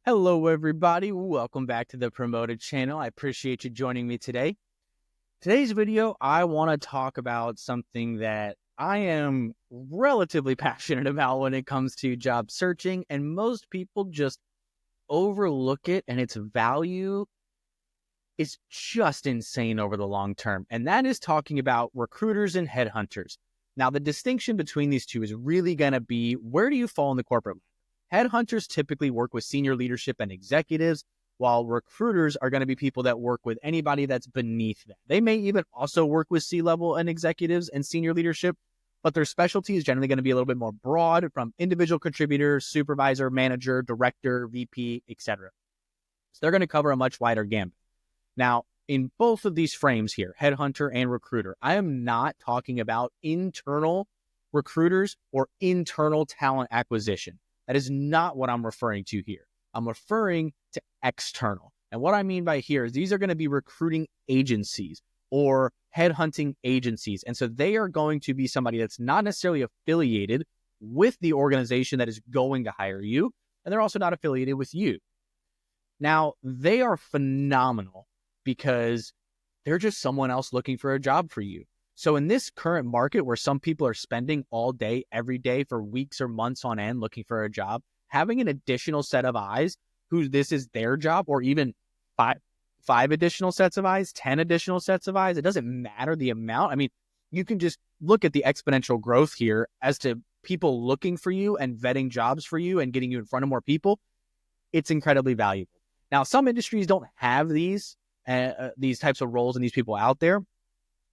Hello, everybody. Welcome back to the Promoted channel. I appreciate you joining me today. Today's video, I want to talk about something that I am relatively passionate about when it comes to job searching, and most people just overlook it, and its value is just insane over the long term. And that is talking about recruiters and headhunters. Now, the distinction between these two is really going to be, where do you fall in the corporate ladder? Headhunters typically work with senior leadership and executives, while recruiters are going to be people that work with anybody that's beneath them. They may even also work with C-level and executives and senior leadership, but their specialty is generally going to be a little bit more broad, from individual contributor, supervisor, manager, director, VP, etc. So they're going to cover a much wider gamut. Now, in both of these frames here, headhunter and recruiter, I am not talking about internal recruiters or internal talent acquisition. That is not what I'm referring to here. I'm referring to external. And what I mean by here is these are going to be recruiting agencies or headhunting agencies. And so they are going to be somebody that's not necessarily affiliated with the organization that is going to hire you, and they're also not affiliated with you. Now, they are phenomenal because they're just someone else looking for a job for you. So in this current market where some people are spending all day, every day for weeks or months on end looking for a job, having an additional set of eyes who this is their job, or even five additional sets of eyes, 10 additional sets of eyes, it doesn't matter the amount. I mean, you can just look at the exponential growth here as to people looking for you and vetting jobs for you and getting you in front of more people. It's incredibly valuable. Now, some industries don't have these types of roles and these people out there.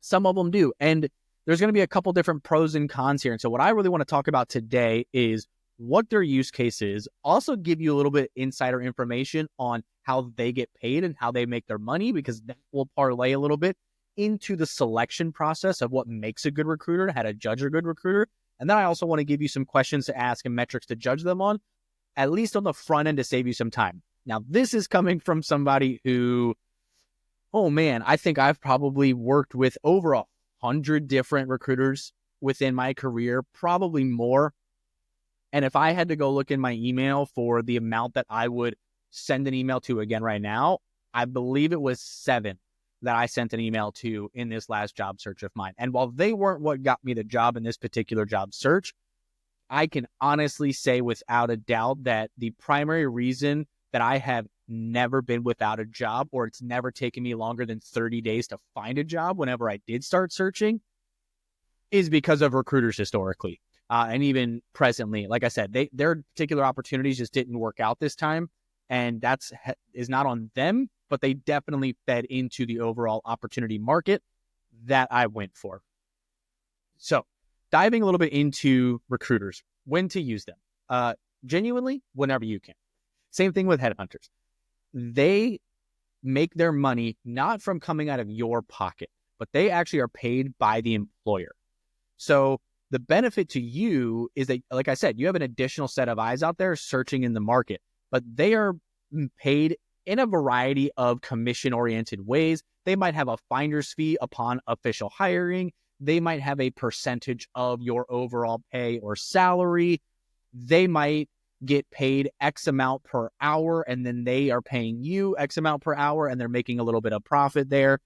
Some of them do. And there's going to be a couple different pros and cons here. And so what I really want to talk about today is what their use case is, also give you a little bit insider information on how they get paid and how they make their money, because that will parlay a little bit into the selection process of what makes a good recruiter, how to judge a good recruiter. And then I also want to give you some questions to ask and metrics to judge them on, at least on the front end, to save you some time. Now, this is coming from somebody who, oh man, I think I've probably worked with over 100 different recruiters within my career, probably more. And if I had to go look in my email for the amount that I would send an email to again right now, I believe it was 7 that I sent an email to in this last job search of mine. And while they weren't what got me the job in this particular job search, I can honestly say without a doubt that the primary reason that I have never been without a job, or it's never taken me longer than 30 days to find a job whenever I did start searching, is because of recruiters historically. And even presently, like I said, their particular opportunities just didn't work out this time. And is not on them, but they definitely fed into the overall opportunity market that I went for. So diving a little bit into recruiters, when to use them. Genuinely, whenever you can. Same thing with headhunters. They make their money not from coming out of your pocket, but they actually are paid by the employer. So the benefit to you is that, like I said, you have an additional set of eyes out there searching in the market, but they are paid in a variety of commission-oriented ways. They might have a finder's fee upon official hiring. They might have a percentage of your overall pay or salary. They might get paid X amount per hour, and then they are paying you X amount per hour, and they're making a little bit of profit there.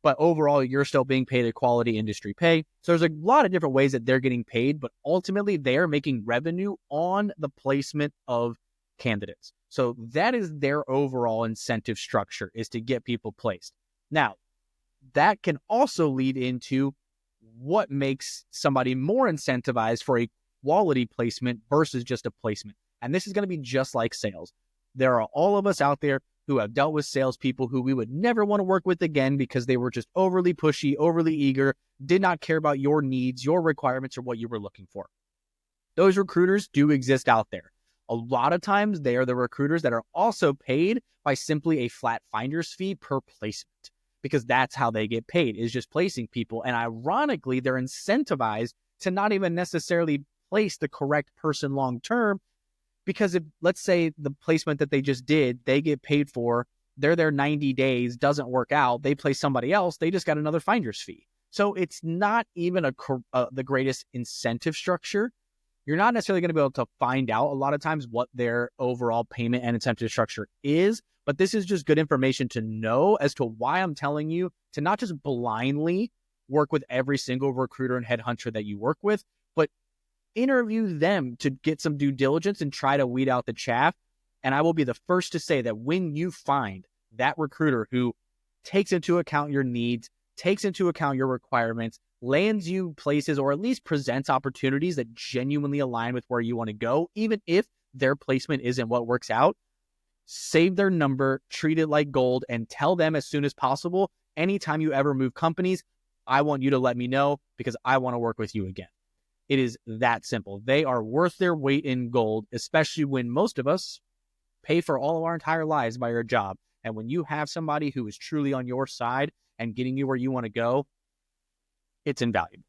But overall, you're still being paid a quality industry pay. So there's a lot of different ways that they're getting paid, but ultimately they are making revenue on the placement of candidates. So that is their overall incentive structure, is to get people placed. Now, that can also lead into what makes somebody more incentivized for a quality placement versus just a placement. And this is going to be just like sales. There are all of us out there who have dealt with salespeople who we would never want to work with again because they were just overly pushy, overly eager, did not care about your needs, your requirements, or what you were looking for. Those recruiters do exist out there. A lot of times they are the recruiters that are also paid by simply a flat finder's fee per placement, because that's how they get paid, is just placing people. And ironically, they're incentivized to not even necessarily place the correct person long-term, because if, let's say, the placement that they just did, they get paid for, they're there 90 days, doesn't work out, they place somebody else, they just got another finder's fee. So it's not even the greatest incentive structure, You're not necessarily going to be able to find out a lot of times what their overall payment and incentive structure is, but this is just good information to know as to why I'm telling you to not just blindly work with every single recruiter and headhunter that you work with, but interview them to get some due diligence and try to weed out the chaff. And I will be the first to say that when you find that recruiter who takes into account your needs, takes into account your requirements, lands you places, or at least presents opportunities that genuinely align with where you want to go, even if their placement isn't what works out, save their number, treat it like gold, and tell them as soon as possible, anytime you ever move companies, I want you to let me know because I want to work with you again. It is that simple. They are worth their weight in gold, especially when most of us pay for all of our entire lives by our job. And when you have somebody who is truly on your side and getting you where you want to go, it's invaluable.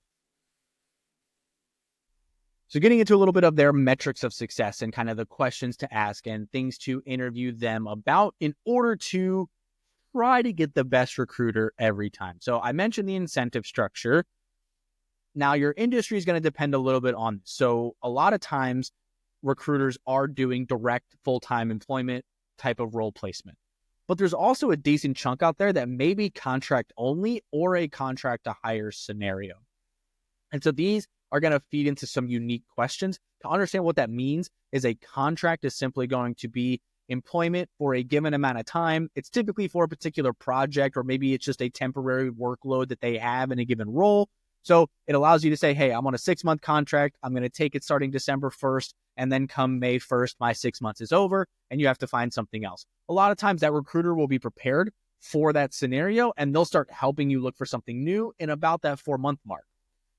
So getting into a little bit of their metrics of success and kind of the questions to ask and things to interview them about in order to try to get the best recruiter every time. So I mentioned the incentive structure. Now your industry is going to depend a little bit on this. So a lot of times recruiters are doing direct full-time employment type of role placement. But there's also a decent chunk out there that may be contract only or a contract to hire scenario. And so these are going to feed into some unique questions. To understand what that means is a contract is simply going to be employment for a given amount of time. It's typically for a particular project, or maybe it's just a temporary workload that they have in a given role. So it allows you to say, hey, I'm on a 6-month contract. I'm going to take it starting December 1st. And then come May 1st, my 6 months is over and you have to find something else. A lot of times that recruiter will be prepared for that scenario and they'll start helping you look for something new in about that 4-month mark.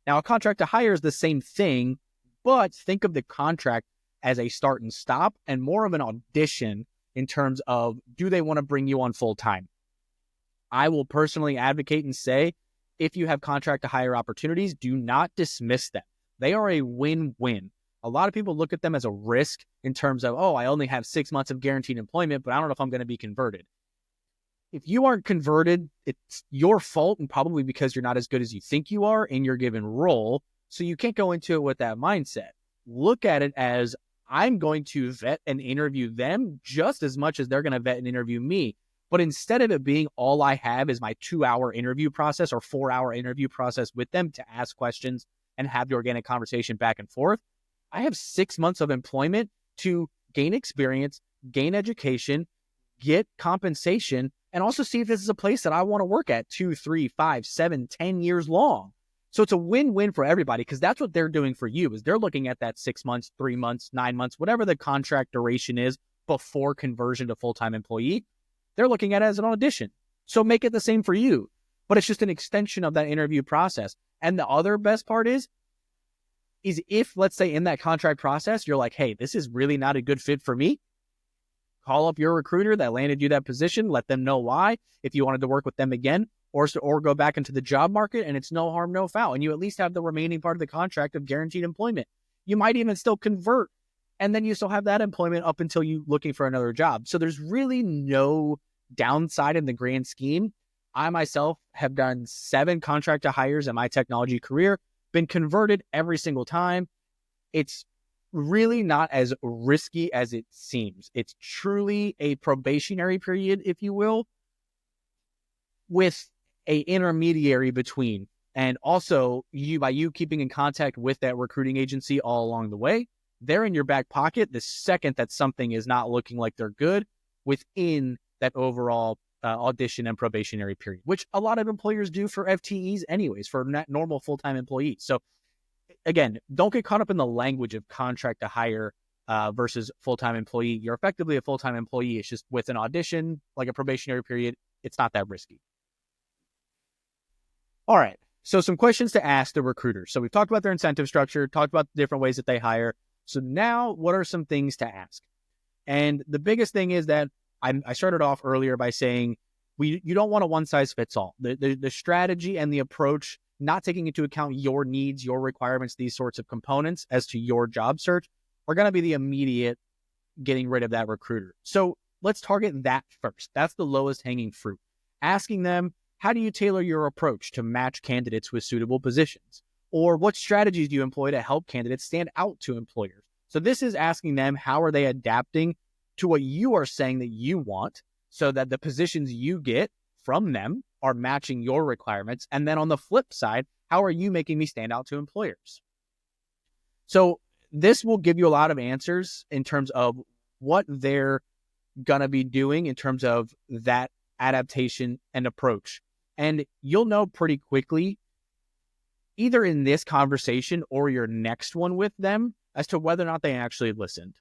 Now, a contract to hire is the same thing, but think of the contract as a start and stop and more of an audition in terms of, do they want to bring you on full time? I will personally advocate and say, if you have contract to hire opportunities, do not dismiss them. They are a win-win. A lot of people look at them as a risk in terms of, oh, I only have 6 months of guaranteed employment, but I don't know if I'm going to be converted. If you aren't converted, it's your fault and probably because you're not as good as you think you are in your given role. So you can't go into it with that mindset. Look at it as, I'm going to vet and interview them just as much as they're going to vet and interview me. But instead of it being all I have is my 2-hour interview process or 4-hour interview process with them to ask questions and have the organic conversation back and forth, I have 6 months of employment to gain experience, gain education, get compensation, and also see if this is a place that I want to work at 2, 3, 5, 7, 10 years long. So it's a win-win for everybody because that's what they're doing for you is they're looking at that 6 months, 3 months, 9 months, whatever the contract duration is before conversion to full-time employee. They're looking at it as an audition. So make it the same for you, but it's just an extension of that interview process. And the other best part is if, let's say in that contract process, you're like, hey, this is really not a good fit for me, call up your recruiter that landed you that position, let them know why, if you wanted to work with them again, or go back into the job market, and it's no harm, no foul. And you at least have the remaining part of the contract of guaranteed employment. You might even still convert, and then you still have that employment up until you looking for another job. So there's really no downside in the grand scheme. I myself have done 7 contract to hires in my technology career, been converted every single time. It's really not as risky as it seems. It's truly a probationary period, if you will, with a intermediary between. And also by you keeping in contact with that recruiting agency all along the way, they're in your back pocket the second that something is not looking like they're good within that overall audition and probationary period, which a lot of employers do for FTEs anyways, for normal full-time employees. So again, don't get caught up in the language of contract to hire versus full-time employee. You're effectively a full-time employee. It's just with an audition, like a probationary period, it's not that risky. All right. So some questions to ask the recruiters. So we've talked about their incentive structure, talked about the different ways that they hire. So now what are some things to ask? And the biggest thing is that I started off earlier by saying you don't want a one-size-fits-all. The strategy and the approach, not taking into account your needs, your requirements, these sorts of components as to your job search, are going to be the immediate getting rid of that recruiter. So let's target that first. That's the lowest hanging fruit. Asking them, how do you tailor your approach to match candidates with suitable positions? Or what strategies do you employ to help candidates stand out to employers? So this is asking them, how are they adapting to what you are saying that you want so that the positions you get from them are matching your requirements? And then on the flip side, how are you making me stand out to employers? So this will give you a lot of answers in terms of what they're going to be doing in terms of that adaptation and approach. And you'll know pretty quickly, either in this conversation or your next one with them, as to whether or not they actually listened.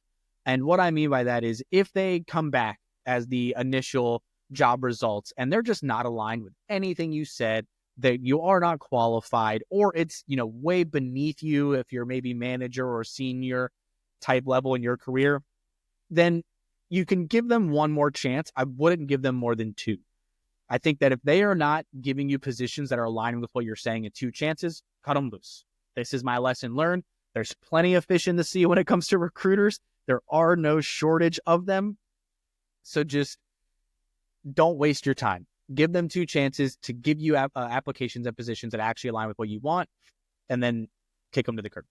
And what I mean by that is, if they come back as the initial job results and they're just not aligned with anything you said, that you are not qualified, or it's, way beneath you if you're maybe manager or senior type level in your career, then you can give them one more chance. I wouldn't give them more than two. I think that if they are not giving you positions that are aligning with what you're saying in two chances, cut them loose. This is my lesson learned. There's plenty of fish in the sea when it comes to recruiters. There are no shortage of them. So just don't waste your time. Give them two chances to give you applications and positions that actually align with what you want, and then kick them to the curb.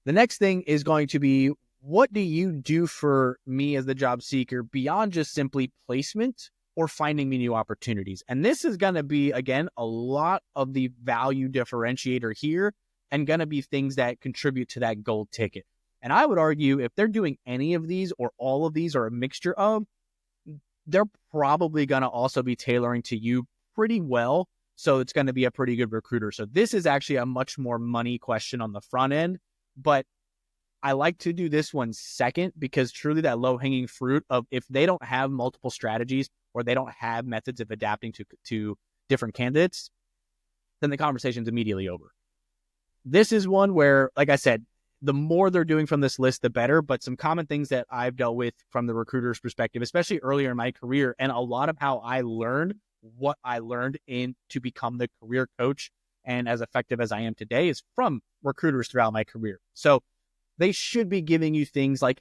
The next thing is going to be, what do you do for me as the job seeker beyond just simply placement or finding me new opportunities? And this is going to be, again, a lot of the value differentiator here, and going to be things that contribute to that gold ticket. And I would argue, if they're doing any of these or all of these or a mixture of, they're probably going to also be tailoring to you pretty well. So it's going to be a pretty good recruiter. So this is actually a much more money question on the front end, but I like to do this one second, because truly that low-hanging fruit of, if they don't have multiple strategies or they don't have methods of adapting to different candidates, then the conversation's immediately over. This is one where, like I said, the more they're doing from this list, the better. But some common things that I've dealt with from the recruiter's perspective, especially earlier in my career, and a lot of how I learned what I learned to become the career coach and as effective as I am today, is from recruiters throughout my career. So they should be giving you things like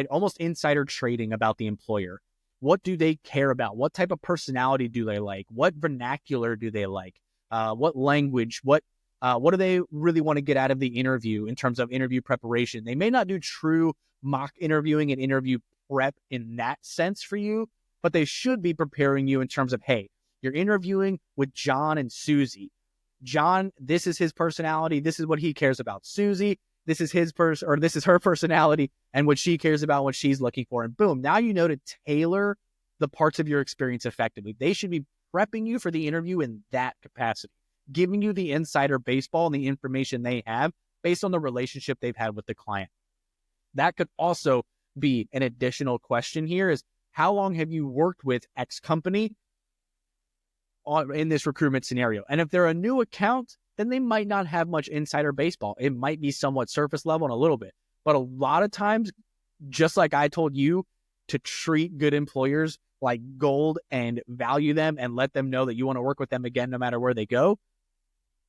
almost insider trading about the employer. What do they care about? What type of personality do they like? What vernacular do they like? What language? What do they really want to get out of the interview in terms of interview preparation? They may not do true mock interviewing and interview prep in that sense for you, but they should be preparing you in terms of, hey, you're interviewing with John and Susie. John, this is his personality. This is what he cares about. Susie, this is this is her personality and what she cares about, what she's looking for. And boom, now you know to tailor the parts of your experience effectively. They should be prepping you for the interview in that capacity, giving you the insider baseball and the information they have based on the relationship they've had with the client. That could also be an additional question here, is, how long have you worked with X company in this recruitment scenario? And if they're a new account, then they might not have much insider baseball. It might be somewhat surface level and a little bit. But a lot of times, just like I told you to treat good employers like gold and value them and let them know that you want to work with them again no matter where they go,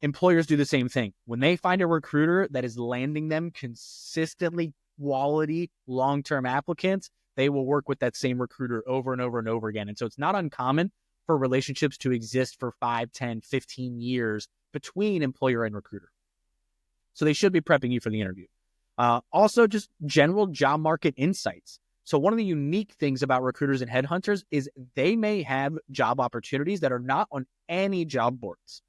employers do the same thing. When they find a recruiter that is landing them consistently quality long-term applicants, they will work with that same recruiter over and over and over again. And so it's not uncommon for relationships to exist for 5, 10, 15 years between employer and recruiter. So they should be prepping you for the interview. Also, just general job market insights. So one of the unique things about recruiters and headhunters is they may have job opportunities that are not on any job boards.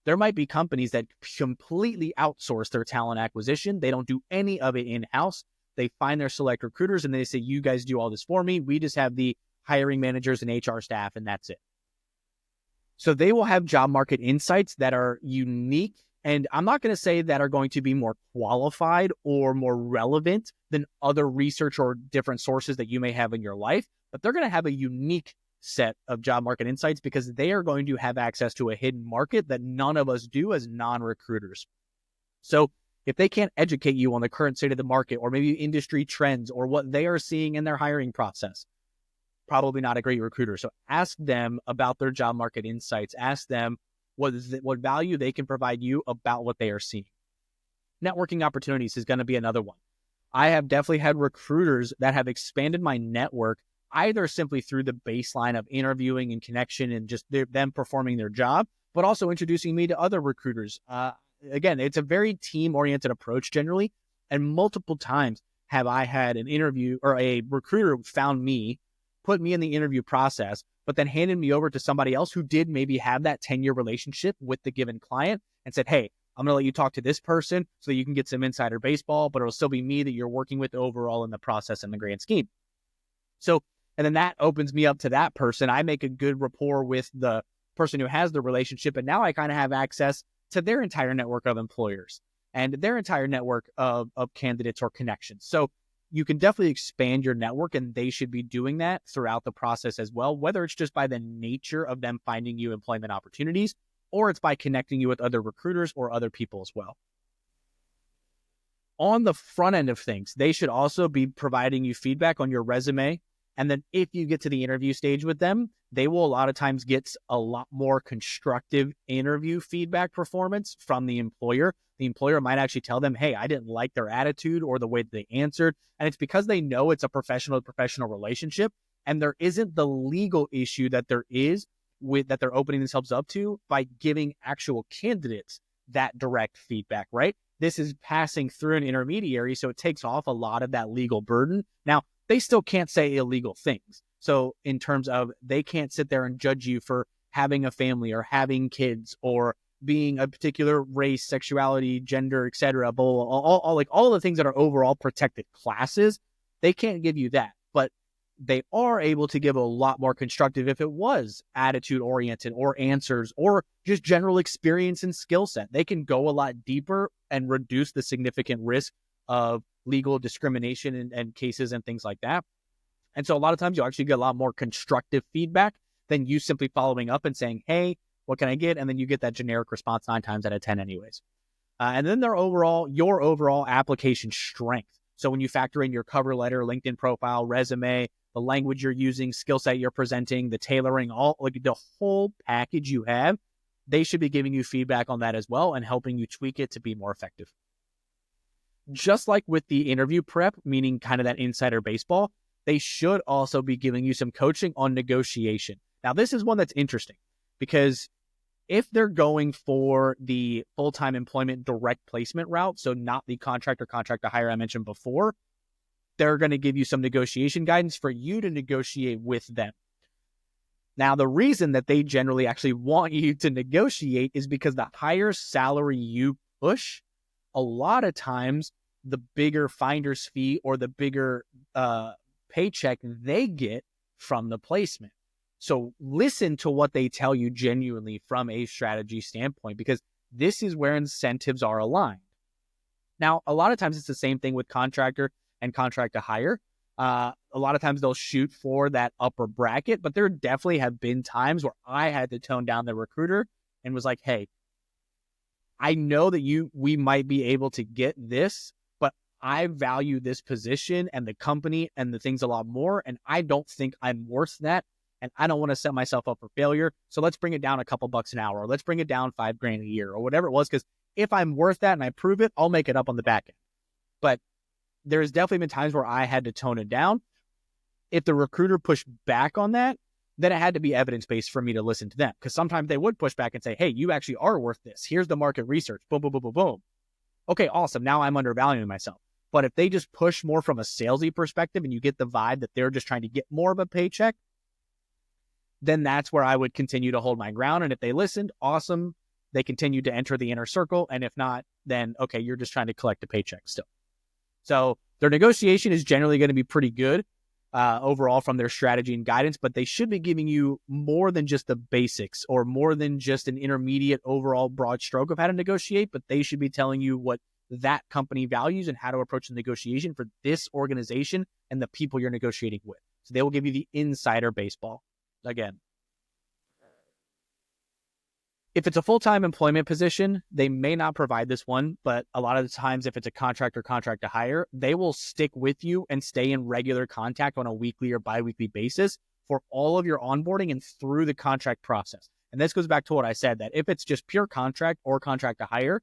There might be companies that completely outsource their talent acquisition. They don't do any of it in-house. They find their select recruiters and they say, you guys do all this for me. We just have the hiring managers and HR staff, and that's it. So they will have job market insights that are unique. And I'm not going to say that are going to be more qualified or more relevant than other research or different sources that you may have in your life, but they're going to have a unique set of job market insights because they are going to have access to a hidden market that none of us do as non-recruiters. So if they can't educate you on the current state of the market or maybe industry trends or what they are seeing in their hiring process, probably not a great recruiter. So ask them about their job market insights. Ask them what value they can provide you about what they are seeing. Networking opportunities is going to be another one. I have definitely had recruiters that have expanded my network either simply through the baseline of interviewing and connection and just them performing their job, but also introducing me to other recruiters. Again, it's a very team-oriented approach generally, and multiple times have I had an interview or a recruiter found me, put me in the interview process, but then handed me over to somebody else who did maybe have that 10-year relationship with the given client and said, hey, I'm going to let you talk to this person so that you can get some insider baseball, but it'll still be me that you're working with overall in the process and the grand scheme. So, and then that opens me up to that person. I make a good rapport with the person who has the relationship, and now I kind of have access to their entire network of employers and their entire network of candidates or connections. So you can definitely expand your network, and they should be doing that throughout the process as well, whether it's just by the nature of them finding you employment opportunities, or it's by connecting you with other recruiters or other people as well. On the front end of things, they should also be providing you feedback on your resume. And then if you get to the interview stage with them, they will a lot of times get a lot more constructive interview feedback performance from the employer. The employer might actually tell them, hey, I didn't like their attitude or the way they answered. And it's because they know it's a professional relationship, and there isn't the legal issue that there is with that they're opening themselves up to by giving actual candidates that direct feedback, right? This is passing through an intermediary, so it takes off a lot of that legal burden. Now, they still can't say illegal things. So in terms of they can't sit there and judge you for having a family or having kids or being a particular race, sexuality, gender, etc., all the things that are overall protected classes, they can't give you that. But they are able to give a lot more constructive if it was attitude oriented or answers or just general experience and skill set. They can go a lot deeper and reduce the significant risk of legal discrimination and cases and things like that. And so a lot of times you'll actually get a lot more constructive feedback than you simply following up and saying, hey, what can I get? And then you get that generic response 9 times out of 10 anyways. And then your overall application strength. So when you factor in your cover letter, LinkedIn profile, resume, the language you're using, skill set you're presenting, the tailoring, all like the whole package you have, they should be giving you feedback on that as well and helping you tweak it to be more effective. Just like with the interview prep, meaning kind of that insider baseball, they should also be giving you some coaching on negotiation. Now, this is one that's interesting because if they're going for the full-time employment direct placement route, so not the contract to hire I mentioned before, they're going to give you some negotiation guidance for you to negotiate with them. Now, the reason that they generally actually want you to negotiate is because the higher salary you push, a lot of times the bigger finder's fee or the bigger paycheck they get from the placement. So listen to what they tell you genuinely from a strategy standpoint, because this is where incentives are aligned. Now, a lot of times it's the same thing with contractor and contract to hire. A lot of times they'll shoot for that upper bracket, but there definitely have been times where I had to tone down the recruiter and was like, hey, I know that we might be able to get this, but I value this position and the company and the things a lot more, and I don't think I'm worth that. And I don't want to set myself up for failure. So let's bring it down a couple bucks an hour, or let's bring it down $5,000 a year or whatever it was. Because if I'm worth that and I prove it, I'll make it up on the back end. But there's definitely been times where I had to tone it down. If the recruiter pushed back on that, then it had to be evidence-based for me to listen to them. Because sometimes they would push back and say, hey, you actually are worth this. Here's the market research. Boom, boom, boom, boom, boom. Okay, awesome. Now I'm undervaluing myself. But if they just push more from a salesy perspective and you get the vibe that they're just trying to get more of a paycheck, then that's where I would continue to hold my ground. And if they listened, awesome. They continued to enter the inner circle. And if not, then, okay, you're just trying to collect a paycheck still. So their negotiation is generally going to be pretty good overall from their strategy and guidance, but they should be giving you more than just the basics or more than just an intermediate overall broad stroke of how to negotiate, but they should be telling you what that company values and how to approach the negotiation for this organization and the people you're negotiating with. So they will give you the insider baseball. Again, if it's a full-time employment position, they may not provide this one, but a lot of the times if it's a contract to hire, they will stick with you and stay in regular contact on a weekly or bi-weekly basis for all of your onboarding and through the contract process. And this goes back to what I said, that if it's just pure contract or contract to hire,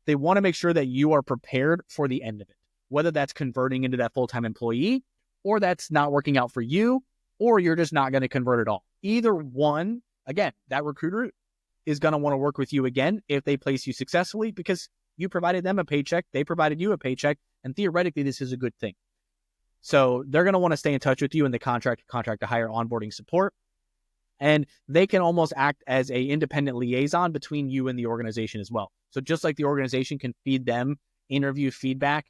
they want to make sure that you are prepared for the end of it, whether that's converting into that full-time employee or that's not working out for you, or you're just not going to convert at all. Either one, again, that recruiter is going to want to work with you again if they place you successfully, because you provided them a paycheck, they provided you a paycheck, and theoretically, this is a good thing. So they're going to want to stay in touch with you in the contract to hire onboarding support. And they can almost act as a independent liaison between you and the organization as well. So just like the organization can feed them interview feedback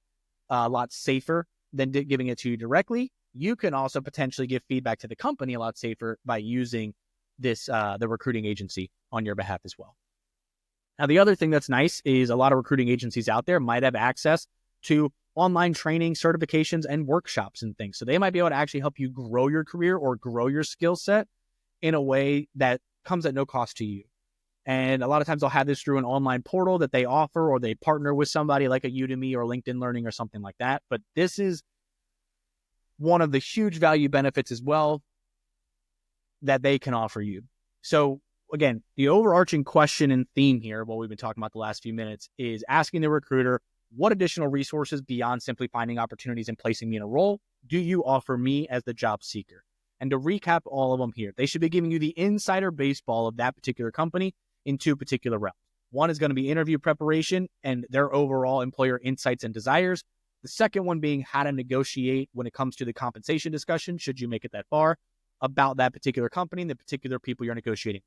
a lot safer than giving it to you directly, you can also potentially give feedback to the company a lot safer by using this the recruiting agency on your behalf as well. Now, the other thing that's nice is a lot of recruiting agencies out there might have access to online training, certifications, and workshops and things. So they might be able to actually help you grow your career or grow your skill set in a way that comes at no cost to you. And a lot of times they'll have this through an online portal that they offer, or they partner with somebody like a Udemy or LinkedIn Learning or something like that. But this is one of the huge value benefits as well that they can offer you. So again, the overarching question and theme here, what we've been talking about the last few minutes, is asking the recruiter, what additional resources beyond simply finding opportunities and placing me in a role do you offer me as the job seeker? And to recap all of them here, they should be giving you the insider baseball of that particular company in two particular realms. One is going to be interview preparation and their overall employer insights and desires. The second one being how to negotiate when it comes to the compensation discussion, should you make it that far, about that particular company and the particular people you're negotiating.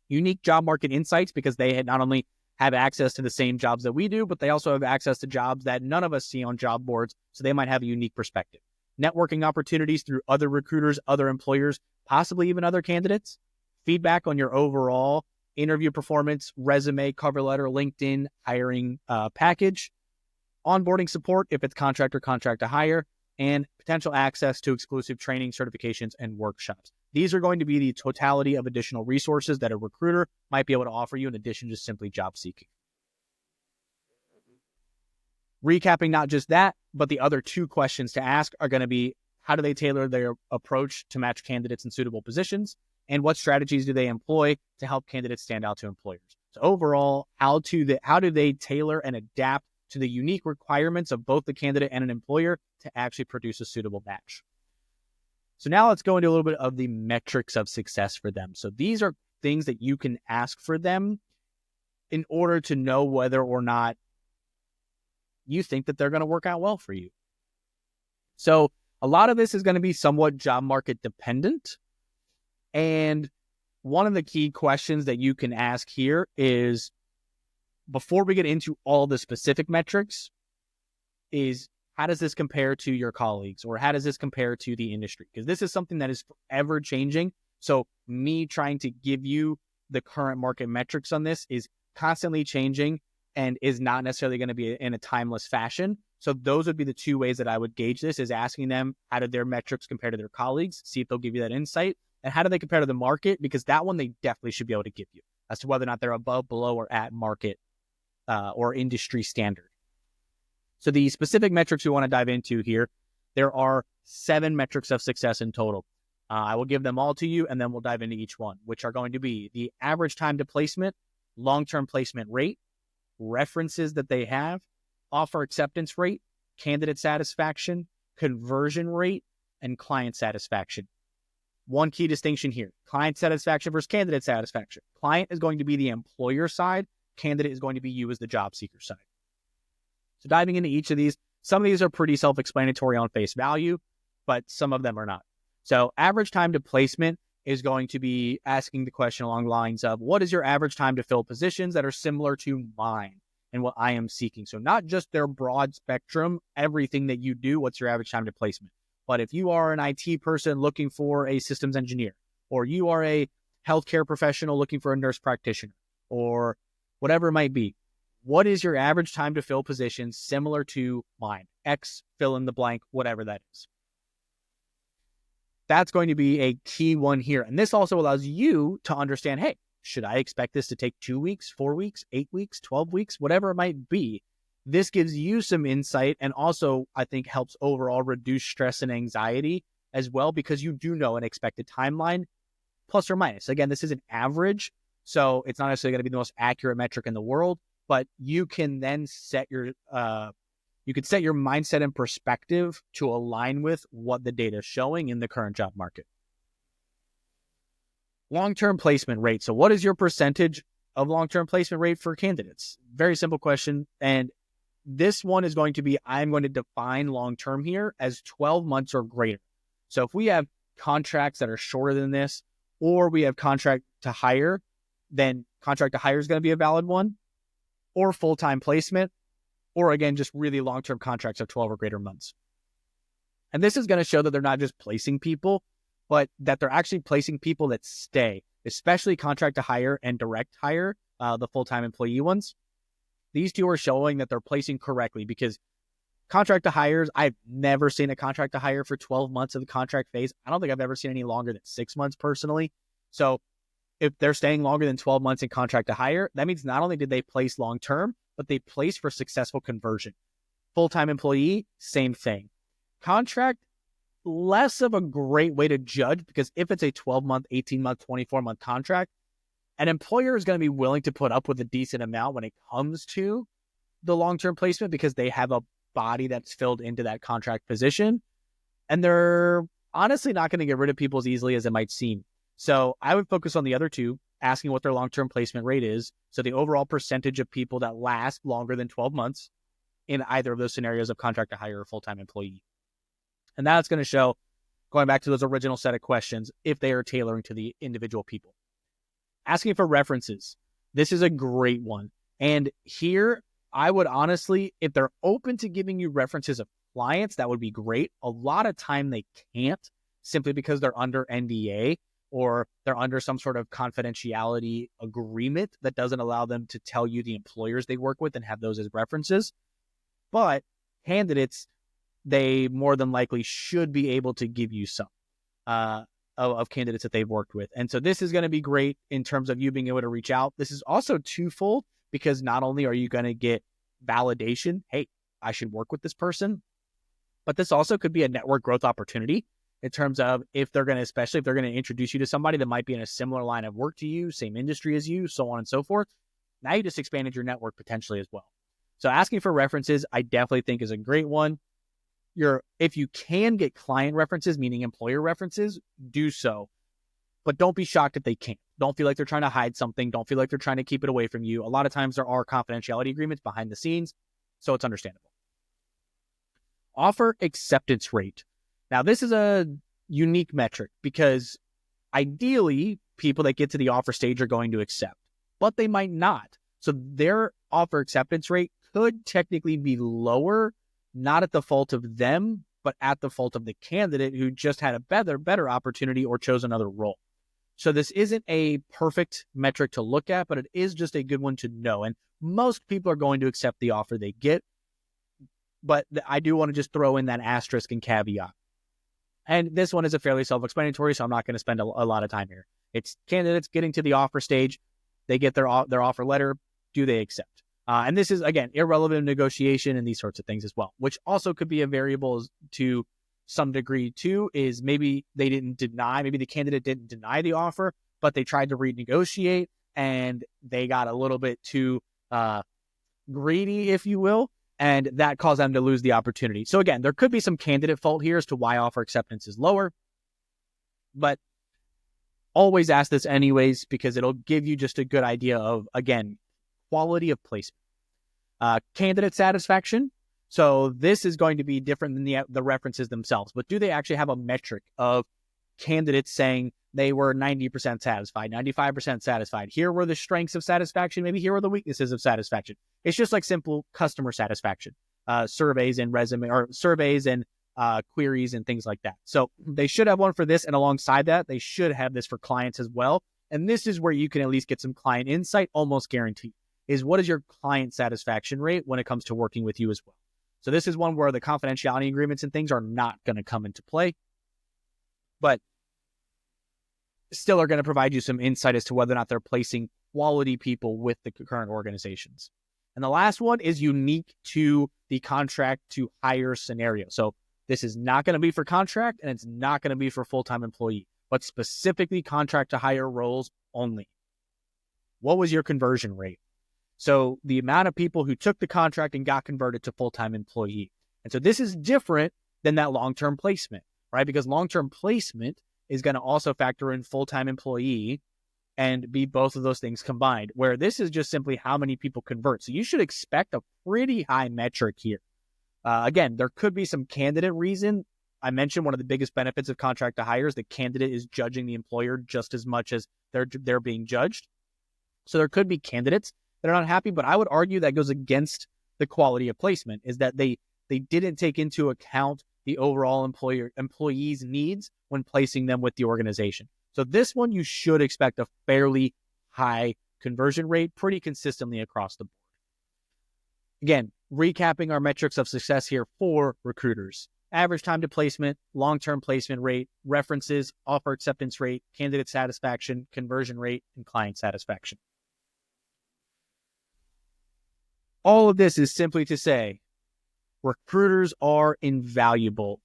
Unique job market insights, because they not only have access to the same jobs that we do, but they also have access to jobs that none of us see on job boards, so they might have a unique perspective. Networking opportunities through other recruiters, other employers, possibly even other candidates. Feedback on your overall interview performance, resume, cover letter, LinkedIn, hiring package. Onboarding support if it's contract to hire, and potential access to exclusive training, certifications, and workshops. These are going to be the totality of additional resources that a recruiter might be able to offer you in addition to simply job seeking. Recapping not just that, but the other two questions to ask are going to be, how do they tailor their approach to match candidates in suitable positions? And what strategies do they employ to help candidates stand out to employers? So overall, how do they tailor and adapt to the unique requirements of both the candidate and an employer to actually produce a suitable match? So now let's go into a little bit of the metrics of success for them. So these are things that you can ask for them in order to know whether or not you think that they're going to work out well for you. So a lot of this is going to be somewhat job market dependent. And one of the key questions that you can ask here is, before we get into all the specific metrics, is how does this compare to your colleagues, or how does this compare to the industry? Because this is something that is forever changing. So me trying to give you the current market metrics on this is constantly changing and is not necessarily going to be in a timeless fashion. So those would be the two ways that I would gauge this, is asking them, how do their metrics compare to their colleagues? See if they'll give you that insight. And how do they compare to the market? Because that one they definitely should be able to give you as to whether or not they're above, below, or at market or industry standard. So the specific metrics we want to dive into here, there are 7 metrics of success in total. I will give them all to you, and then we'll dive into each one, which are going to be the average time to placement, long-term placement rate, references that they have, offer acceptance rate, candidate satisfaction, conversion rate, and client satisfaction. One key distinction here, client satisfaction versus candidate satisfaction. Client is going to be the employer side. Candidate is going to be you as the job seeker side. So diving into each of these, some of these are pretty self-explanatory on face value, but some of them are not. So average time to placement is going to be asking the question along the lines of, what is your average time to fill positions that are similar to mine and what I am seeking? So not just their broad spectrum, everything that you do, what's your average time to placement? But if you are an IT person looking for a systems engineer, or you are a healthcare professional looking for a nurse practitioner, or whatever it might be, what is your average time to fill positions similar to mine? X, fill in the blank, whatever that is. That's going to be a key one here. And this also allows you to understand, hey, should I expect this to take 2 weeks, 4 weeks, 8 weeks, 12 weeks, whatever it might be? This gives you some insight, and also I think helps overall reduce stress and anxiety as well, because you do know an expected timeline, plus or minus. Again, this is an average, so it's not necessarily going to be the most accurate metric in the world, but you can then set your mindset and perspective to align with what the data is showing in the current job market. Long-term placement rate. So what is your percentage of long-term placement rate for candidates? Very simple question. And this one is going to be, I'm going to define long-term here as 12 months or greater. So if we have contracts that are shorter than this, or we have contract to hire, then contract to hire is going to be a valid one, or full-time placement, or again, just really long-term contracts of 12 or greater months. And this is going to show that they're not just placing people, but that they're actually placing people that stay, especially contract to hire and direct hire, the full-time employee ones. These two are showing that they're placing correctly, because contract to hires, I've never seen a contract to hire for 12 months of the contract phase. I don't think I've ever seen any longer than 6 months personally. So if they're staying longer than 12 months in contract to hire, that means not only did they place long-term, but they placed for successful conversion. Full-time employee, same thing. Contract, less of a great way to judge, because if it's a 12-month, 18-month, 24-month contract, an employer is going to be willing to put up with a decent amount when it comes to the long-term placement, because they have a body that's filled into that contract position. And they're honestly not going to get rid of people as easily as it might seem. So I would focus on the other two, asking what their long-term placement rate is. So the overall percentage of people that last longer than 12 months in either of those scenarios of contract to hire or full-time employee. And that's going to show, going back to those original set of questions, if they are tailoring to the individual people. Asking for references. This is a great one. And here, I would honestly, if they're open to giving you references of clients, that would be great. A lot of time they can't, simply because they're under NDA or they're under some sort of confidentiality agreement that doesn't allow them to tell you the employers they work with and have those as references. But candidates, they more than likely should be able to give you some of candidates that they've worked with. And so this is going to be great in terms of you being able to reach out. This is also twofold, because not only are you going to get validation, hey, I should work with this person, but this also could be a network growth opportunity in terms of if they're going to, especially if they're going to introduce you to somebody that might be in a similar line of work to you, same industry as you, so on and so forth. Now you just expanded your network potentially as well. So asking for references, I definitely think is a great one. If you can get client references, meaning employer references, do so. But don't be shocked if they can't. Don't feel like they're trying to hide something. Don't feel like they're trying to keep it away from you. A lot of times there are confidentiality agreements behind the scenes, so it's understandable. Offer acceptance rate. Now, this is a unique metric, because ideally, people that get to the offer stage are going to accept, but they might not. So their offer acceptance rate could technically be lower, not at the fault of them, but at the fault of the candidate who just had a better opportunity or chose another role. So this isn't a perfect metric to look at, but it is just a good one to know. And most people are going to accept the offer they get. But I do want to just throw in that asterisk and caveat. And this one is a fairly self-explanatory, so I'm not going to spend a lot of time here. It's candidates getting to the offer stage. They get their offer letter. Do they accept? And this is, again, irrelevant negotiation and these sorts of things as well, which also could be a variable to some degree too, is maybe they didn't deny, maybe the candidate didn't deny the offer, but they tried to renegotiate and they got a little bit too greedy, if you will, and that caused them to lose the opportunity. So again, there could be some candidate fault here as to why offer acceptance is lower, but always ask this anyways, because it'll give you just a good idea of, again, quality of placement. Candidate satisfaction. So this is going to be different than the references themselves, but do they actually have a metric of candidates saying they were 90% satisfied, 95% satisfied? Here were the strengths of satisfaction. Maybe here were the weaknesses of satisfaction. It's just like simple customer satisfaction, surveys and queries and things like that. So they should have one for this. And alongside that, they should have this for clients as well. And this is where you can at least get some client insight, almost guaranteed, is what is your client satisfaction rate when it comes to working with you as well. So this is one where the confidentiality agreements and things are not going to come into play, but still are going to provide you some insight as to whether or not they're placing quality people with the current organizations. And the last one is unique to the contract to hire scenario. So this is not going to be for contract and it's not going to be for full-time employee, but specifically contract to hire roles only. What was your conversion rate? So the amount of people who took the contract and got converted to full-time employee. And so this is different than that long-term placement, right? Because long-term placement is going to also factor in full-time employee and be both of those things combined, where this is just simply how many people convert. So you should expect a pretty high metric here. Again, there could be some candidate reason. I mentioned one of the biggest benefits of contract to hire is the candidate is judging the employer just as much as they're being judged. So there could be candidates that are not happy, but I would argue that goes against the quality of placement, is that they didn't take into account the overall employee's needs when placing them with the organization. So this one, you should expect a fairly high conversion rate pretty consistently across the board. Again, recapping our metrics of success here for recruiters: average time to placement, long-term placement rate, references, offer acceptance rate, candidate satisfaction, conversion rate, and client satisfaction. All of this is simply to say, recruiters are invaluable.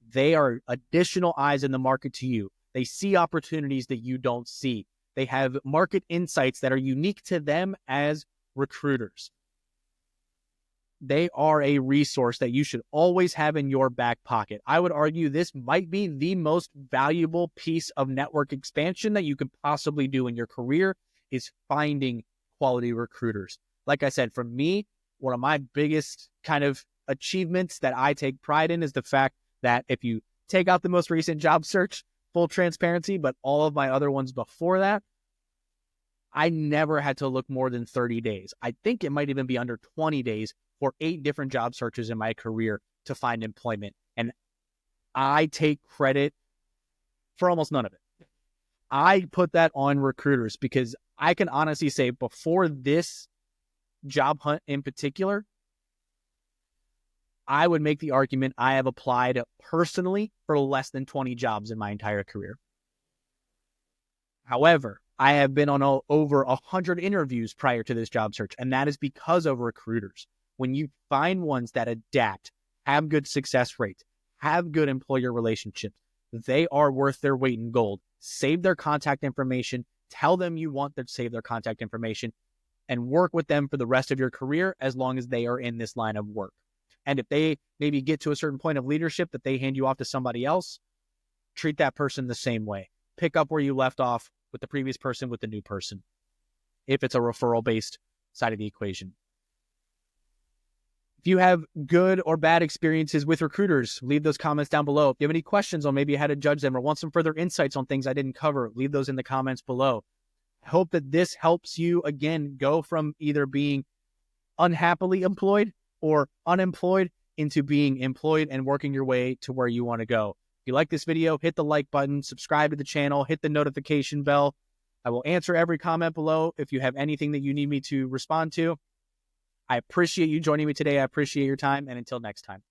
They are additional eyes in the market to you. They see opportunities that you don't see. They have market insights that are unique to them as recruiters. They are a resource that you should always have in your back pocket. I would argue this might be the most valuable piece of network expansion that you could possibly do in your career, is finding quality recruiters. Like I said, for me, one of my biggest kind of achievements that I take pride in is the fact that if you take out the most recent job search, full transparency, but all of my other ones before that, I never had to look more than 30 days. I think it might even be under 20 days for 8 different job searches in my career to find employment. And I take credit for almost none of it. I put that on recruiters because I can honestly say before this job hunt in particular, I would make the argument I have applied personally for less than 20 jobs in my entire career. However, I have been on over 100 interviews prior to this job search, and that is because of recruiters. When you find ones that adapt, have good success rates, have good employer relationships, they are worth their weight in gold. Save their contact information, tell them you want them to save their contact information, and work with them for the rest of your career as long as they are in this line of work. And if they maybe get to a certain point of leadership that they hand you off to somebody else, treat that person the same way. Pick up where you left off with the previous person with the new person, if it's a referral-based side of the equation. If you have good or bad experiences with recruiters, leave those comments down below. If you have any questions on maybe how to judge them or want some further insights on things I didn't cover, leave those in the comments below. I hope that this helps you, again, go from either being unhappily employed or unemployed into being employed and working your way to where you want to go. If you like this video, hit the like button, subscribe to the channel, hit the notification bell. I will answer every comment below if you have anything that you need me to respond to. I appreciate you joining me today. I appreciate your time, and until next time.